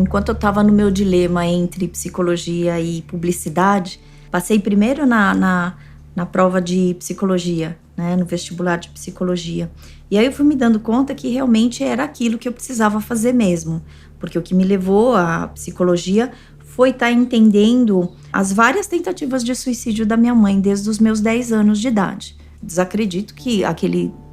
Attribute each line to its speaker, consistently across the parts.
Speaker 1: enquanto eu estava no meu dilema entre psicologia e publicidade, passei primeiro na prova de psicologia, né, no vestibular de psicologia. E aí eu fui me dando conta que realmente era aquilo que eu precisava fazer mesmo, porque o que me levou à psicologia foi estar entendendo as várias tentativas de suicídio da minha mãe desde os meus 10 anos de idade. Desacredito que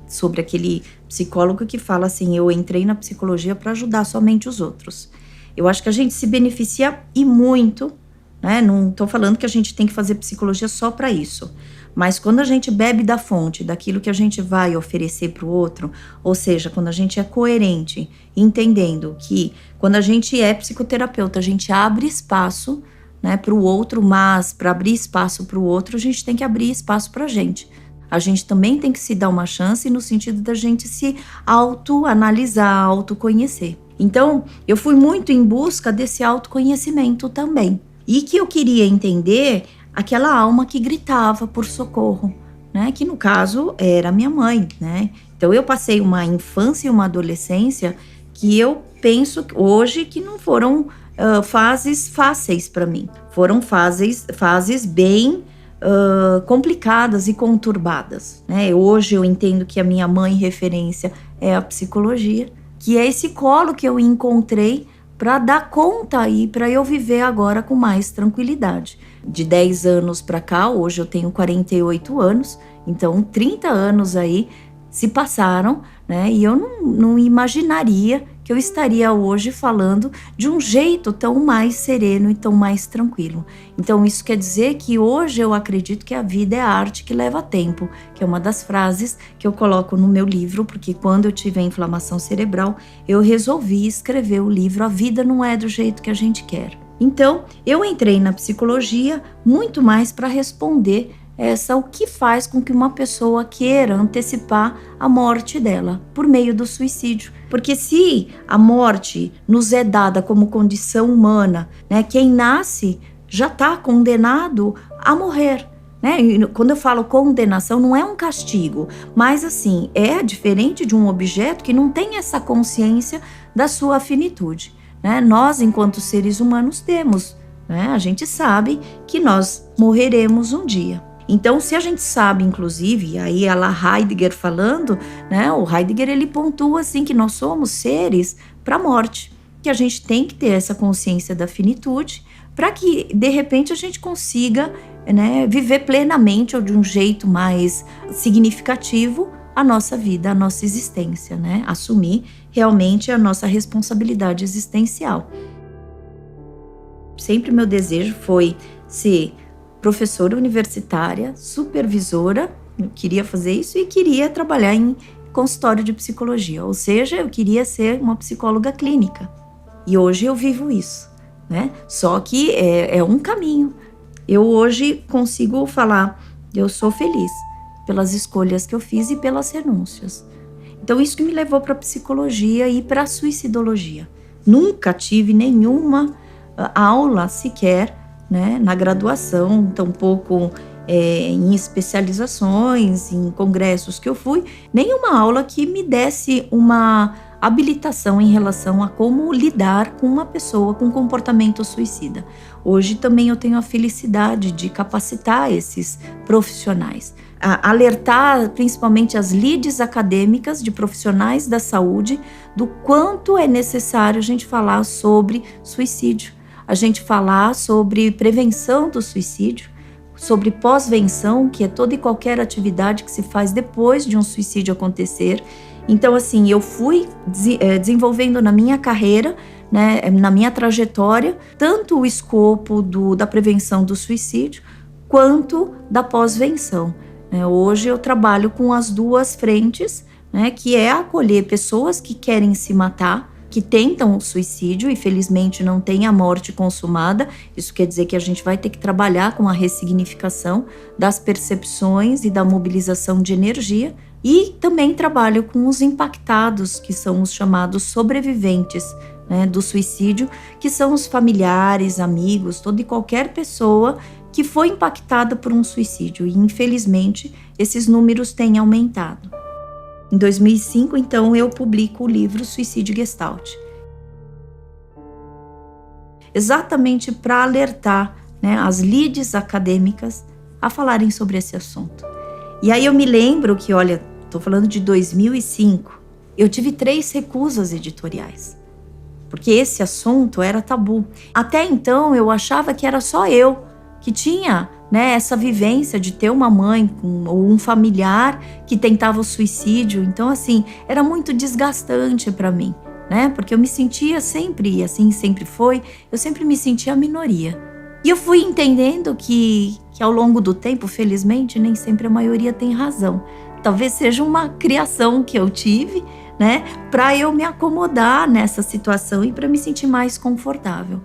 Speaker 1: sobre aquele psicólogo que fala assim, eu entrei na psicologia para ajudar somente os outros. Eu acho que a gente se beneficia e muito, né? Não estou falando que a gente tem que fazer psicologia só para isso, mas quando a gente bebe da fonte, daquilo que a gente vai oferecer para o outro, ou seja, quando a gente é coerente, entendendo que quando a gente é psicoterapeuta, a gente abre espaço, né, para o outro, mas para abrir espaço para o outro, a gente tem que abrir espaço para a gente. A gente também tem que se dar uma chance no sentido da gente se autoanalisar, autoconhecer. Então, eu fui muito em busca desse autoconhecimento também. E que eu queria entender aquela alma que gritava por socorro, né? Que no caso era minha mãe, né? Então eu passei uma infância e uma adolescência que eu penso hoje que não foram fases fáceis para mim. Foram fases bem complicadas e conturbadas, né? Hoje eu entendo que a minha mãe referência é a psicologia, que é esse colo que eu encontrei para dar conta e para eu viver agora com mais tranquilidade. De 10 anos para cá, hoje eu tenho 48 anos, então 30 anos aí se passaram, né? E eu não imaginaria que eu estaria hoje falando de um jeito tão mais sereno e tão mais tranquilo. Então isso quer dizer que hoje eu acredito que a vida é a arte que leva tempo, que é uma das frases que eu coloco no meu livro, porque quando eu tive a inflamação cerebral, eu resolvi escrever o livro A Vida Não É do Jeito que a Gente Quer. Então, eu entrei na psicologia muito mais para responder o que faz com que uma pessoa queira antecipar a morte dela por meio do suicídio. Porque se a morte nos é dada como condição humana, né, quem nasce já está condenado a morrer. Né? E quando eu falo condenação, não é um castigo, mas assim, é diferente de um objeto que não tem essa consciência da sua finitude. Né? Nós, enquanto seres humanos, temos, né? A gente sabe que nós morreremos um dia. Então, se a gente sabe, inclusive, aí a lá Heidegger falando, né? O Heidegger ele pontua assim que nós somos seres para a morte, que a gente tem que ter essa consciência da finitude para que, de repente, a gente consiga, né, viver plenamente ou de um jeito mais significativo a nossa vida, a nossa existência, né? Assumir realmente a nossa responsabilidade existencial. Sempre meu desejo foi ser professora universitária, supervisora, eu queria fazer isso e queria trabalhar em consultório de psicologia, ou seja, eu queria ser uma psicóloga clínica. E hoje eu vivo isso, né? Só que é um caminho. Eu hoje consigo falar, eu sou feliz pelas escolhas que eu fiz e pelas renúncias. Então isso que me levou para a psicologia e para a suicidologia. Nunca tive nenhuma aula sequer, né, na graduação, tampouco em especializações, em congressos que eu fui, nenhuma aula que me desse uma habilitação em relação a como lidar com uma pessoa com comportamento suicida. Hoje também eu tenho a felicidade de capacitar esses profissionais, alertar principalmente as leads acadêmicas de profissionais da saúde do quanto é necessário a gente falar sobre suicídio, a gente falar sobre prevenção do suicídio, sobre pós-venção, que é toda e qualquer atividade que se faz depois de um suicídio acontecer. Então, assim, eu fui desenvolvendo na minha carreira, né, na minha trajetória, tanto o escopo da prevenção do suicídio, quanto da pós-venção. Hoje eu trabalho com as duas frentes, né, que é acolher pessoas que querem se matar, que tentam o suicídio e felizmente não tem a morte consumada. Isso quer dizer que a gente vai ter que trabalhar com a ressignificação das percepções e da mobilização de energia. E também trabalho com os impactados, que são os chamados sobreviventes, né, do suicídio, que são os familiares, amigos, toda e qualquer pessoa que foi impactada por um suicídio. E infelizmente esses números têm aumentado. Em 2005, então, eu publico o livro Suicídio Gestalt. exatamente para alertar, né, as leads acadêmicas a falarem sobre esse assunto. E aí eu me lembro que, olha, estou falando de 2005, eu tive 3 recusas editoriais, porque esse assunto era tabu. Até então eu achava que era só eu que tinha, né, essa vivência de ter uma mãe ou um familiar que tentava o suicídio. Então, assim, era muito desgastante para mim, né? Porque eu me sentia sempre, e assim sempre foi, eu sempre me sentia a minoria. E eu fui entendendo que ao longo do tempo, felizmente, nem sempre a maioria tem razão. Talvez seja uma criação que eu tive, né, para eu me acomodar nessa situação e para me sentir mais confortável.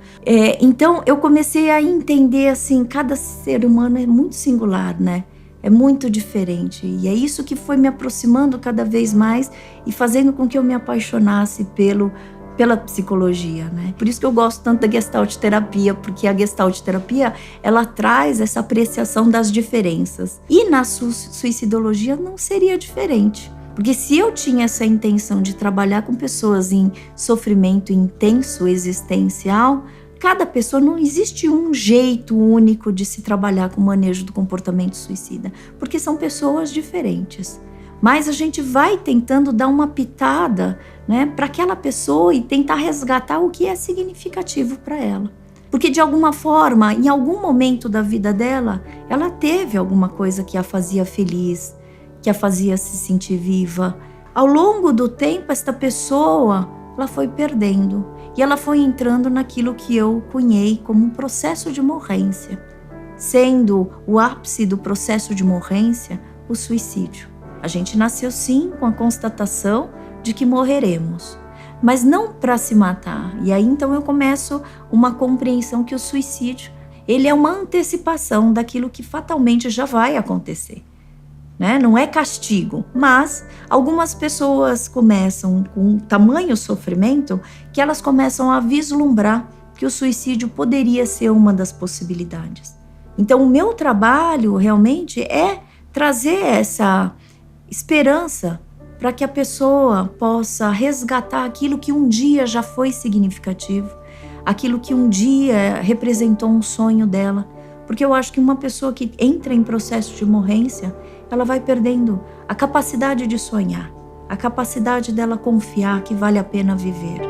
Speaker 1: Então, eu comecei a entender, assim, cada ser humano é muito singular, né? É muito diferente. E é isso que foi me aproximando cada vez mais e fazendo com que eu me apaixonasse pela psicologia, né? Por isso que eu gosto tanto da Gestalt terapia, porque a Gestalt terapia, ela traz essa apreciação das diferenças. E na suicidologia não seria diferente. Porque se eu tinha essa intenção de trabalhar com pessoas em sofrimento intenso existencial, cada pessoa, não existe um jeito único de se trabalhar com o manejo do comportamento suicida, porque são pessoas diferentes. Mas a gente vai tentando dar uma pitada, né, para aquela pessoa e tentar resgatar o que é significativo para ela. Porque de alguma forma, em algum momento da vida dela, ela teve alguma coisa que a fazia feliz, que a fazia se sentir viva. Ao longo do tempo, esta pessoa, ela foi perdendo e ela foi entrando naquilo que eu cunhei como um processo de morrência, sendo o ápice do processo de morrência o suicídio. A gente nasceu sim com a constatação de que morreremos, mas não para se matar. E aí então eu começo uma compreensão que o suicídio, ele é uma antecipação daquilo que fatalmente já vai acontecer. Né? Não é castigo, mas algumas pessoas começam com tamanho sofrimento que elas começam a vislumbrar que o suicídio poderia ser uma das possibilidades. Então o meu trabalho realmente é trazer essa esperança para que a pessoa possa resgatar aquilo que um dia já foi significativo, aquilo que um dia representou um sonho dela. Porque eu acho que uma pessoa que entra em processo de morrência, ela vai perdendo a capacidade de sonhar, a capacidade dela confiar que vale a pena viver.